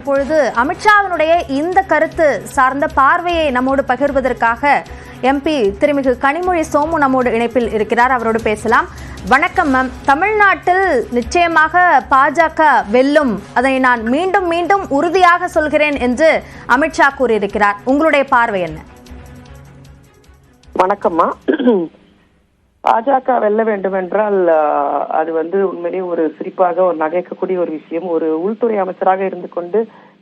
இப்பொழுது அமித்ஷாவினுடைய இந்த கருத்து சார்ந்த பார்வையை நம்மோடு பகிர்வதற்காக எம்பி திருமிகு கனிமொழி சோமு நம்மோடு இணைப்பில் இருக்கிறார். அவரோடு பேசலாம். வணக்கம் மேம். தமிழ்நாட்டில் நிச்சயமாக பாஜக வெல்லும், அதை நான் மீண்டும் மீண்டும் உறுதியாக சொல்கிறேன் என்று அமித்ஷா கூறியிருக்கிறார். உங்களுடைய பார்வை என்ன? வணக்கம்மா. பாஜக வெல்ல வேண்டும் என்றால் அது உண்மையிலேயே ஒரு சிரிப்பாக ஒரு நகைக்கக்கூடிய ஒரு விஷயம். ஒரு உள்துறை அமைச்சராக இருந்து கொண்டு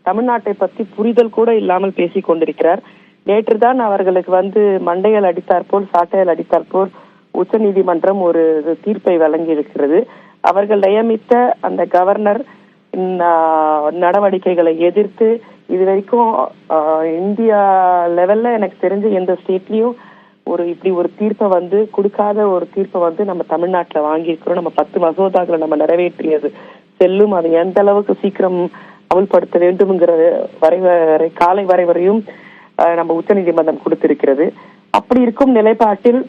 தமிழ்நாட்டை பற்றி புரிதல் கூட இல்லாமல் பேசிக் கொண்டிருக்கிறார். நேற்றுதான் அவர்களுக்கு மண்டையால் அடித்தார் போல் சாட்டையால் அடித்தார் போல் உச்ச நீதிமன்றம் ஒரு தீர்ப்பை வழங்கி இருக்கிறது. அவர்கள் நியமித்த அந்த கவர்னர் நடவடிக்கைகளை எதிர்த்து இதுவரைக்கும் இந்தியா லெவல்ல எனக்கு தெரிஞ்ச எந்த ஸ்டேட்லயும் இப்படி ஒரு தீர்ப்பை கொடுக்காத ஒரு தீர்ப்பை நம்ம தமிழ்நாட்டுல வாங்கியிருக்கிறோம். நம்ம 10 மசோதாக்களை நம்ம நிறைவேற்றியது செல்லும். அதை எந்த அளவுக்கு சீக்கிரம் அமல்படுத்த வேண்டும்ங்கிற காலை வரையும் நம்ம உச்ச நீதிமன்றம் கொடுத்திருக்கிறது. அப்படி இருக்கும் நிலைப்பாட்டில்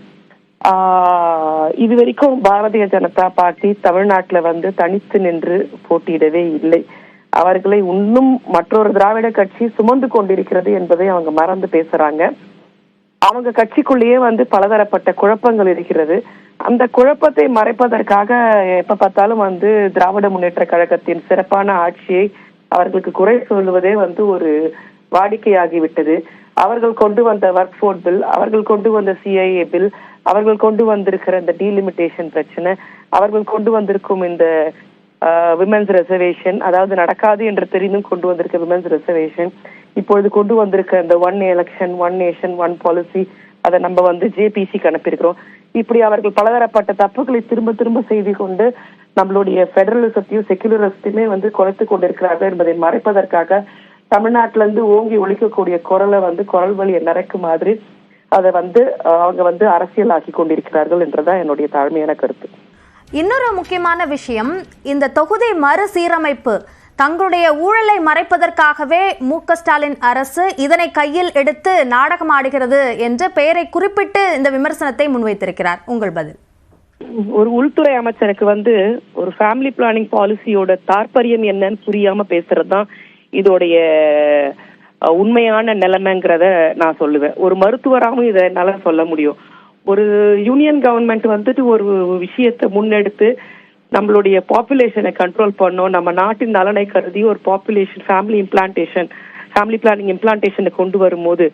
இதுவரைக்கும் பாரதிய ஜனதா பார்ட்டி தமிழ்நாட்டுல தனித்து நின்று போட்டியிடவே இல்லை. அவர்களை இன்னும் மற்றொரு திராவிட கட்சி சுமந்து கொண்டிருக்கிறது என்பதை அவங்க மறந்து பேசுறாங்க. அவங்க கட்சிக்குள்ளேயே பலதரப்பட்ட குழப்பங்கள் இருக்கிறது. அந்த குழப்பத்தை மறைப்பதற்காக எப்ப பார்த்தாலும் திராவிட முன்னேற்ற கழகத்தின் சிறப்பான ஆட்சியை அவர்களுக்கு குறை சொல்வதே ஒரு வாடிக்கையாகிவிட்டது. அவர்கள் கொண்டு வந்த ஒர்க் ஃபோர்ஸ் பில், அவர்கள் கொண்டு வந்த சிஐஏ பில், அவர்கள் கொண்டு வந்திருக்கிற இந்த டீலிமிட்டேஷன் பிரச்சனை, அவர்கள் கொண்டு வந்திருக்கும் இந்த விமென்ஸ் ரிசர்வேஷன், அதாவது நடக்காது என்று தெரிந்தும் கொண்டு வந்திருக்க விமென்ஸ் ரிசர்வேஷன், இப்பொழுது கொண்டு வந்திருக்க இந்த 1 எலெக்ஷன் 1 நேஷன் 1 பாலிசி, அதை நம்ம ஜேபிசிக்கு அனுப்பியிருக்கிறோம். இப்படி அவர்கள் பலதரப்பட்ட தப்புகளை திரும்ப திரும்ப செய்து கொண்டு நம்மளுடைய பெடரலிசத்தையும் செகுலரிசத்தையுமே குறைத்து கொண்டிருக்கிறார்கள் என்பதை மறைப்பதற்காக தமிழ்நாட்டில இருந்து ஓங்கி ஒழிக்கக்கூடிய குரலை குரல் வழியை நிறைக்கும் மாதிரி அதை அவங்க அரசியலாக்கி கொண்டிருக்கிறார்கள் என்றுதான் என்னுடைய தாழ்மையான கருத்து. இன்னொரு முக்கியமான விஷயம், இந்த தொகுதி மறுசீரமைப்பு தங்களுடைய ஊழலை மறைப்பதற்காகவே மு.க. ஸ்டாலின் அரசு இதனை கையில் எடுத்து நாடகம் ஆடுகிறது என்று பெயரை குறிப்பிட்டு இந்த விமர்சனத்தை முன்வைத்திருக்கிறார். உங்கள் பதில்? ஒரு உள்துறை அமைச்சருக்கு ஒரு ஃபேமிலி பிளானிங் பாலிசியோட தாற்பயம் என்னன்னு புரியாம பேசுறதுதான் இதோடைய உண்மையான நிலைமைங்கிறத நான் சொல்லுவேன். ஒரு மருத்துவராகவும் இதை என்னால சொல்ல முடியும். ஒரு யூனியன் கவர்மெண்ட் ஒரு விஷயத்தை முன்னெடுத்து நம்மளுடைய பாப்புலேஷனை கண்ட்ரோல் பண்ணோம், நம்ம நாட்டின் நலனை கருதி ஒரு பாப்புலேஷன் ஃபேமிலி பிளானிங் இம்ப்ளான்டேஷனை கொண்டு வரும்போது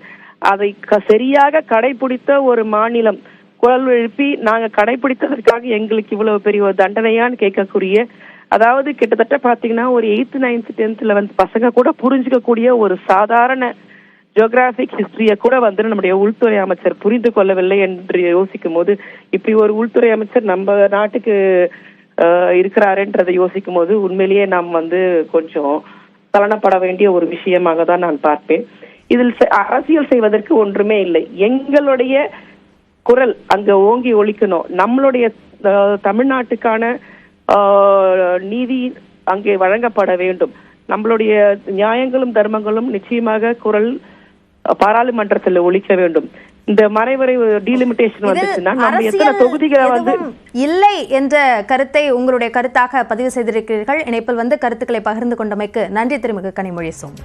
அதை சரியாக கடைபிடித்த ஒரு மாநிலம் குரல் எழுப்பி நாங்க கடைபிடித்ததற்காக எங்களுக்கு இவ்வளவு பெரிய ஒரு தண்டனையான்னு கேட்கக்கூடிய, அதாவது கிட்டத்தட்ட பாத்தீங்கன்னா ஒரு 8th 9th 10th பசங்க கூட புரிஞ்சுக்கக்கூடிய ஒரு சாதாரண ஜியோகிராபிக் ஹிஸ்டரிய கூட நம்முடைய உள்துறை அமைச்சர் புரிந்து கொள்ளவில்லை என்று யோசிக்கும் போது, இப்படி ஒரு உள்துறை அமைச்சர் நம்ம நாட்டுக்கு இருக்கிறாருன்றதை யோசிக்கும் போது உண்மையிலேயே நாம் கொஞ்சம் தலனப்பட வேண்டிய ஒரு விஷயமாக தான் நான் பார்ப்பேன். இதில் அரசியல் செய்வதற்கு ஒன்றுமே இல்லை. எங்களுடைய குரல் அங்க ஓங்கி ஒலிக்கணும். நம்மளுடைய தமிழ்நாட்டுக்கான நீதி அங்கே வழங்கப்பட வேண்டும். நம்மளுடைய நியாயங்களும் தர்மங்களும் நிச்சயமாக குரல் பாராளுமன்றத்தில் ஒலிக்க வேண்டும். இந்த மறைவரை டீலிமிட்டேஷன் வந்துச்சுன்னா நம்ம எத்தனை தொகுதிகளை இல்லை என்ற கருத்தை உங்களுடைய கருத்தாக பதிவு செய்திருக்கிறீர்கள். இணைப்பில் கருத்துக்களை பகிர்ந்து கொண்டமைக்கு நன்றி திருமிகு கனிமொழி சோமு.